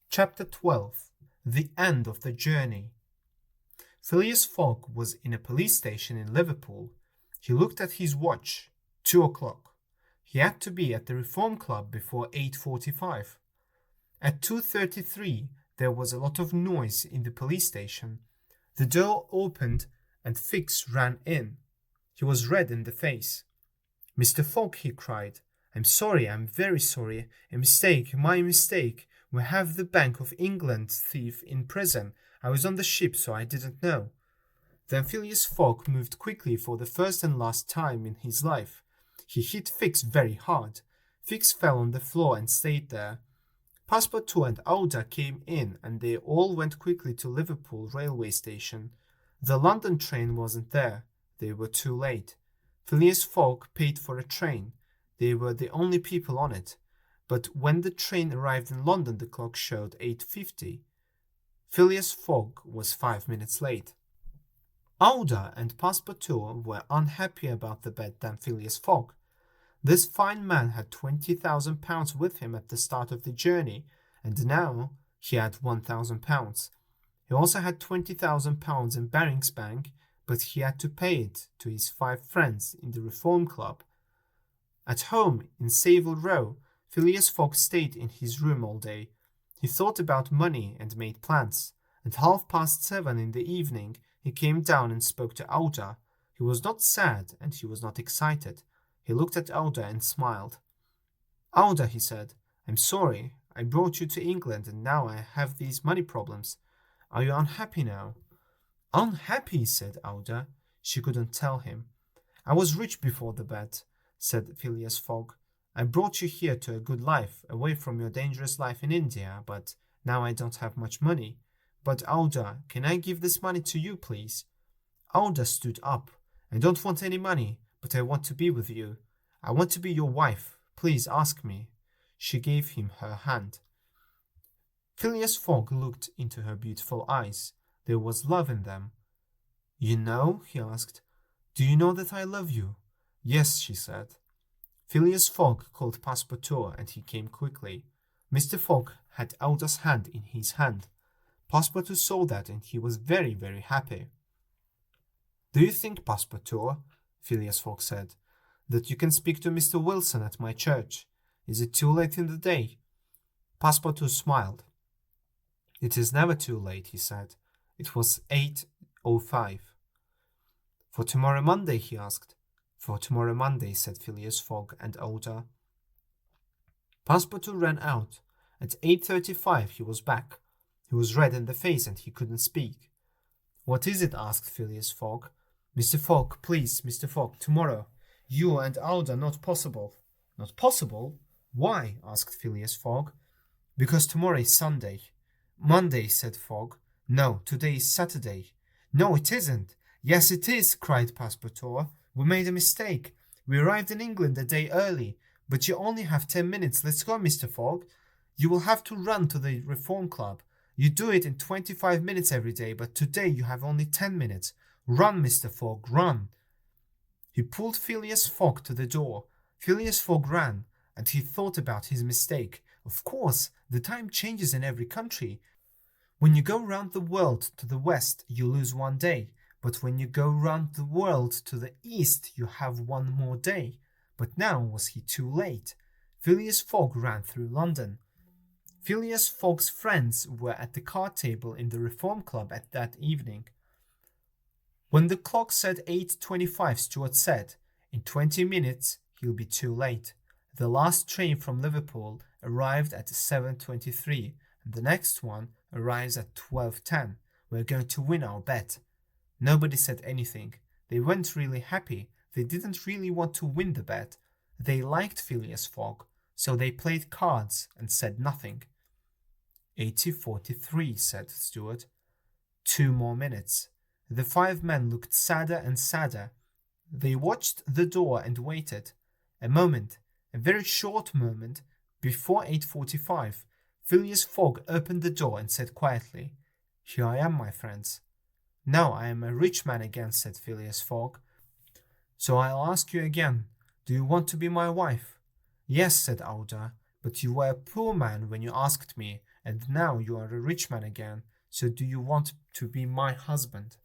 Chapter 12. The End of the Journey. Phileas Fogg was in a police station in Liverpool. He looked at his watch. 2 o'clock. He had to be at the Reform Club before 8:45. At 2:33 there was a lot of noise in the police station. The door opened and Fix ran in. He was red in the face. "Mr. Fogg," he cried, I'm very sorry. A mistake, my mistake. We have the Bank of England thief in prison. I was on the ship, so I didn't know." Then Phileas Fogg moved quickly for the first and last time in his life. He hit Fix very hard. Fix fell on the floor and stayed there. Passepartout and Aouda came in, and they all went quickly to Liverpool railway station. The London train wasn't there. They were too late. Phileas Fogg paid for a train. They were the only people on it. But when the train arrived in London, the clock showed 8:50. Phileas Fogg was 5 minutes late. Aouda and Passepartout were unhappier about the bet than Phileas Fogg. This fine man had £20,000 with him at the start of the journey, and now he had £1,000. He also had £20,000 in Baring's Bank, but he had to pay it to his 5 friends in the Reform Club. At home in Savile Row, Phileas Fogg stayed in his room all day. He thought about money and made plans. At 7:30 in the evening, he came down and spoke to Aouda. He was not sad and he was not excited. He looked at Aouda and smiled. "Aouda," he said, "I'm sorry. I brought you to England and now I have these money problems. Are you unhappy now?" "Unhappy?" said Aouda. She couldn't tell him. "I was rich before the bet," said Phileas Fogg. "I brought you here to a good life, away from your dangerous life in India, but now I don't have much money. But Aouda, can I give this money to you, please?" Aouda stood up. "I don't want any money, but I want to be with you. I want to be your wife. Please ask me." She gave him her hand. Phileas Fogg looked into her beautiful eyes. There was love in them. "You know?" he asked. "Do you know that I love you?" "Yes," she said. Phileas Fogg called Passepartout and he came quickly. Mr. Fogg had Aouda's hand in his hand. Passepartout saw that and he was very, very happy. "Do you think, Passepartout," Phileas Fogg said, "that you can speak to Mr. Wilson at my church? Is it too late in the day?" Passepartout smiled. "It is never too late," he said. It was 8:05. "For tomorrow Monday?" he asked. "For tomorrow Monday," said Phileas Fogg and Aouda. Passepartout ran out. At 8:35 he was back. He was red in the face and he couldn't speak. "What is it?" asked Phileas Fogg. "Mr. Fogg, please, Mr. Fogg, tomorrow. You and Aouda, not possible." "Not possible? Why?" asked Phileas Fogg. "Because tomorrow is Sunday." "Monday," said Fogg. "No, today is Saturday." "No, it isn't." "Yes, it is," cried Passepartout. "We made a mistake. We arrived in England a day early, but you only have 10 minutes. Let's go, Mr. Fogg. You will have to run to the Reform Club. You do it in 25 minutes every day, but today you have only 10 minutes. Run, Mr. Fogg, run." He pulled Phileas Fogg to the door. Phileas Fogg ran, and he thought about his mistake. Of course, the time changes in every country. When you go round the world to the west, you lose 1 day. But when you go round the world to the east, you have 1 more day. But now was he too late? Phileas Fogg ran through London. Phileas Fogg's friends were at the card table in the Reform Club at that evening. When the clock said 8:25, Stuart said, "In 20 minutes he'll be too late." The last train from Liverpool arrived at 7:23, and the next one arrives at 12:10. We're going to win our bet. Nobody said anything. They weren't really happy. They didn't really want to win the bet. They liked Phileas Fogg, so they played cards and said nothing. 8:43, said Stuart. 2 more minutes. The 5 men looked sadder and sadder. They watched the door and waited. A moment, a very short moment, before 8:45, Phileas Fogg opened the door and said quietly, "Here I am, my friends." "Now I am a rich man again," said Phileas Fogg. "So I'll ask you again, do you want to be my wife?" "Yes," said Aouda, But you were a poor man when you asked me, and now you are a rich man again. So do you want to be my husband?